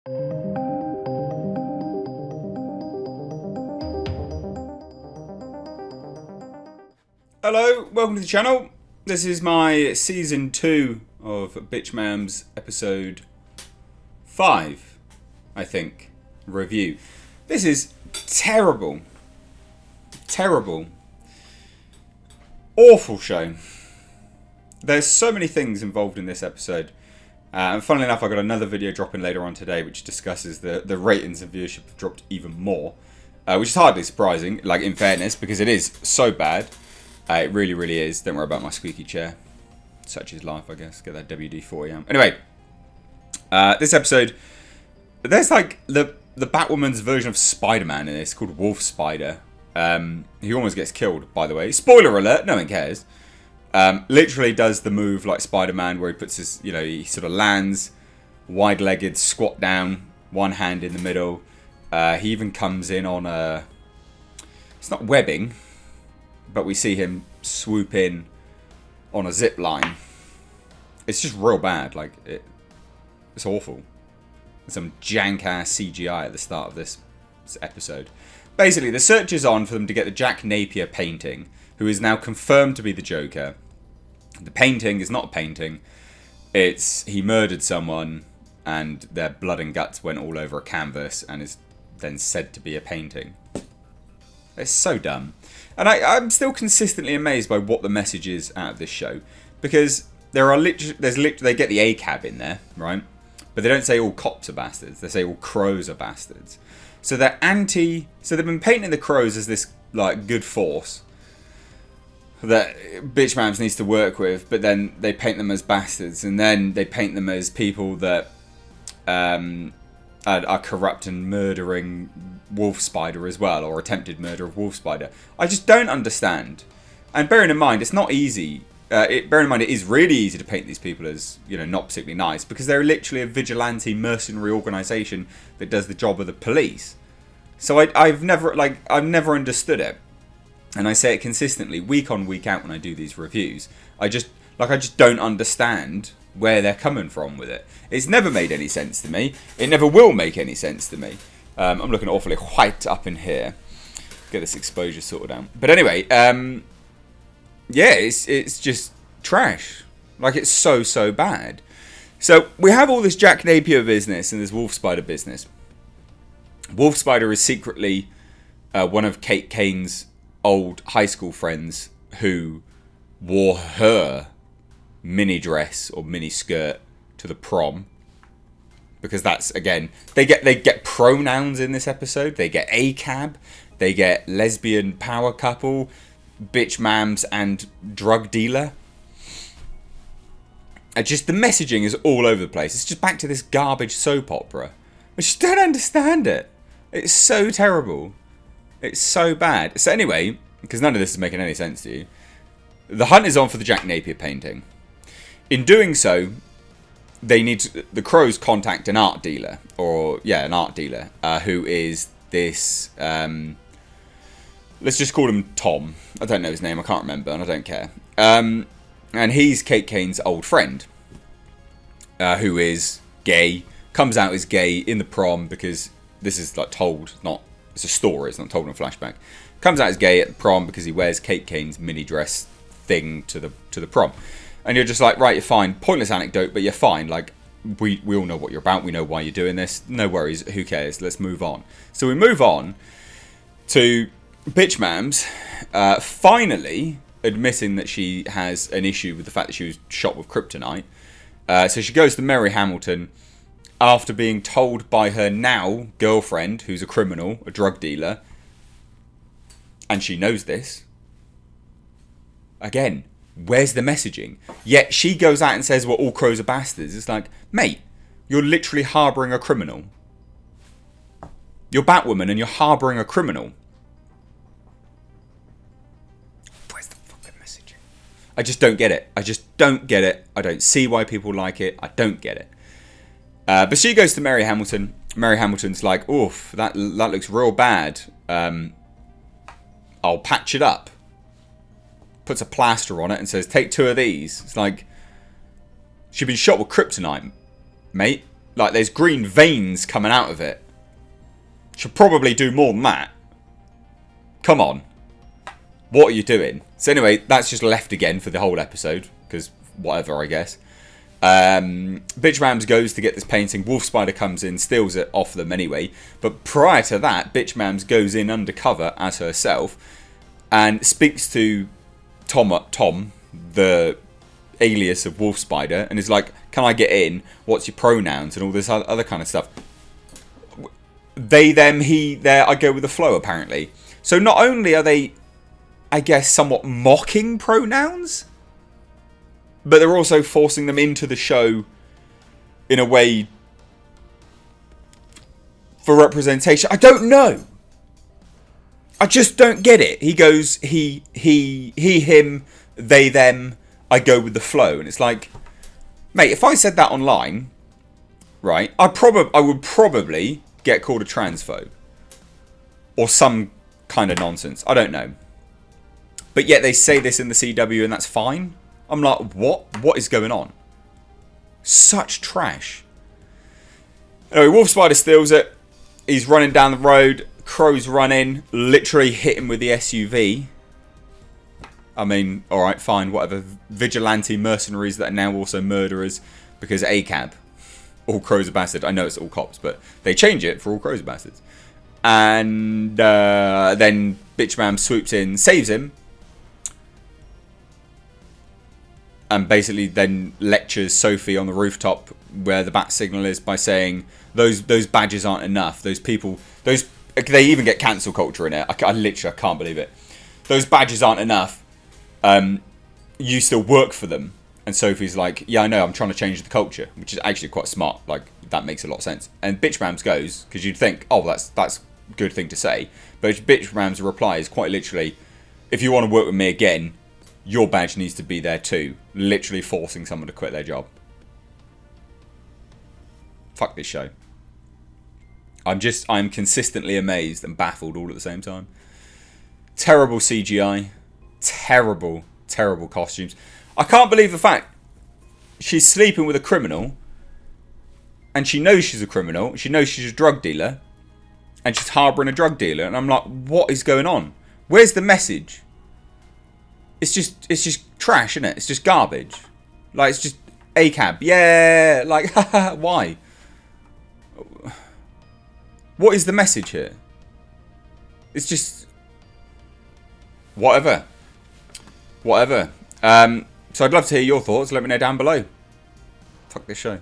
Hello, welcome to the channel. This is my season 2 of Bitch Mam's episode 5, I think, review. This is terrible. Terrible. Awful show. There's so many things involved in this episode. And funnily enough, I got another video dropping later on today which discusses the ratings and viewership have dropped even more. Which is hardly surprising, like in fairness, because it is so bad. It really, really is. Don't worry about my squeaky chair. Such is life, I guess. Get that WD-40 out. Anyway, this episode, there's like the Batwoman's version of Spider-Man in this, called Wolf Spider. He almost gets killed, by the way. Spoiler alert, no one cares. Literally does the move like Spider-Man, where he puts his, he sort of lands, wide-legged, squat down, one hand in the middle. He even comes in on a, it's not webbing, but we see him swoop in on a zip line. It's just real bad. Like, it's awful. Some jank-ass CGI at the start of this episode. Basically, the search is on for them to get the Jack Napier painting, who is now confirmed to be the Joker. The painting is not a painting. It's, he murdered someone, and their blood and guts went all over a canvas, and is then said to be a painting. It's so dumb. And I'm still consistently amazed by what the message is out of this show. Because they get the ACAB in there, right? But they don't say all cops are bastards. They say all crows are bastards. So they're so they've been painting the crows as this, like, good force that Bitch Mams needs to work with. But then they paint them as bastards. And then they paint them as people that are corrupt and murdering Wolf Spider as well, or attempted murder of Wolf Spider. I just don't understand. And bearing in mind, it's not easy. Bearing in mind, it is really easy to paint these people as, not particularly nice, because they're literally a vigilante mercenary organisation that does the job of the police. So I've never understood it, and I say it consistently, week on, week out when I do these reviews. I just don't understand where they're coming from with it. It's never made any sense to me. It never will make any sense to me. I'm looking awfully white up in here. Get this exposure sorted out. But anyway, yeah, it's just trash. Like, it's so bad. So we have all this Jack Napier business and this Wolf Spider business. Wolf Spider is secretly one of Kate Kane's old high school friends who wore her mini dress or mini skirt to the prom. Because that's, again, they get pronouns in this episode. They get ACAB. They get lesbian power couple, bitch mams, and drug dealer. And just the messaging is all over the place. It's just back to this garbage soap opera. I just don't understand it. It's so terrible. It's so bad. So anyway, because none of this is making any sense to you, the hunt is on for the Jack Napier painting. In doing so, the crows contact an art dealer, who is this, let's just call him Tom. I don't know his name, I can't remember, and I don't care. And he's Kate Kane's old friend, who is gay, comes out as gay in the prom, because this is like told, it's a story, it's not told in a flashback. Comes out as gay at the prom because he wears Kate Kane's mini dress thing to the prom. And you're just like, right, you're fine. Pointless anecdote, but you're fine. Like, we all know what you're about. We know why you're doing this. No worries. Who cares? Let's move on. So we move on to Bitch Mams finally admitting that she has an issue with the fact that she was shot with kryptonite. So she goes to Mary Hamilton after being told by her now girlfriend, who's a criminal, a drug dealer, and she knows this. Again, where's the messaging? Yet she goes out and says, well, all crows are bastards. It's like, mate, you're literally harbouring a criminal. You're Batwoman and you're harbouring a criminal. Where's the fucking messaging? I just don't get it. I just don't get it. I don't see why people like it. I don't get it. But she goes to Mary Hamilton. Mary Hamilton's like, oof, that looks real bad. I'll patch it up. Puts a plaster on it and says, take 2 of these. It's like, she'd been shot with kryptonite, mate. Like, there's green veins coming out of it. Should probably do more than that. Come on. What are you doing? So anyway, that's just left again for the whole episode. Because whatever, I guess. Bitch Mams goes to get this painting. Wolf Spider comes in, steals it off them anyway. But prior to that, Bitch Mams goes in undercover as herself. And speaks to Tom, the alias of Wolf Spider. And is like, can I get in? What's your pronouns? And all this other kind of stuff. They, them, he, there, I go with the flow, apparently. So not only are they, I guess, somewhat mocking pronouns, but they're also forcing them into the show in a way for representation. I don't know. I just don't get it. He goes, he, him, they, them, I go with the flow. And it's like, mate, if I said that online, right, I would probably get called a transphobe. Or some kind of nonsense. I don't know. But yet they say this in the CW and that's fine. I'm like, what? What is going on? Such trash. Anyway, Wolf Spider steals it. He's running down the road. Crow's running. Literally hit him with the SUV. I mean, alright, fine, whatever. Vigilante mercenaries that are now also murderers. Because ACAB. All crows are bastards. I know it's all cops, but they change it for all crows are bastards. And then Bitch Man swoops in, saves him. And basically then lectures Sophie on the rooftop where the bat signal is by saying those badges aren't enough. Those people, they even get cancel culture in it. I literally can't believe it. Those badges aren't enough. You still work for them. And Sophie's like, yeah, I know, I'm trying to change the culture, which is actually quite smart. Like, that makes a lot of sense. And Bitch Mams goes, because you'd think, oh, that's a good thing to say. But Bitch Mams' reply is quite literally, if you want to work with me again, your badge needs to be there too. Literally forcing someone to quit their job. Fuck this show. I'm consistently amazed and baffled all at the same time. Terrible CGI. Terrible, terrible costumes. I can't believe the fact she's sleeping with a criminal and she knows she's a criminal. She knows she's a drug dealer and she's harbouring a drug dealer. And I'm like, what is going on? Where's the message? It's just trash, isn't it? It's just garbage. Like, it's just ACAB. Yeah, like, why? What is the message here? It's just whatever. So I'd love to hear your thoughts. Let me know down below. Fuck this show.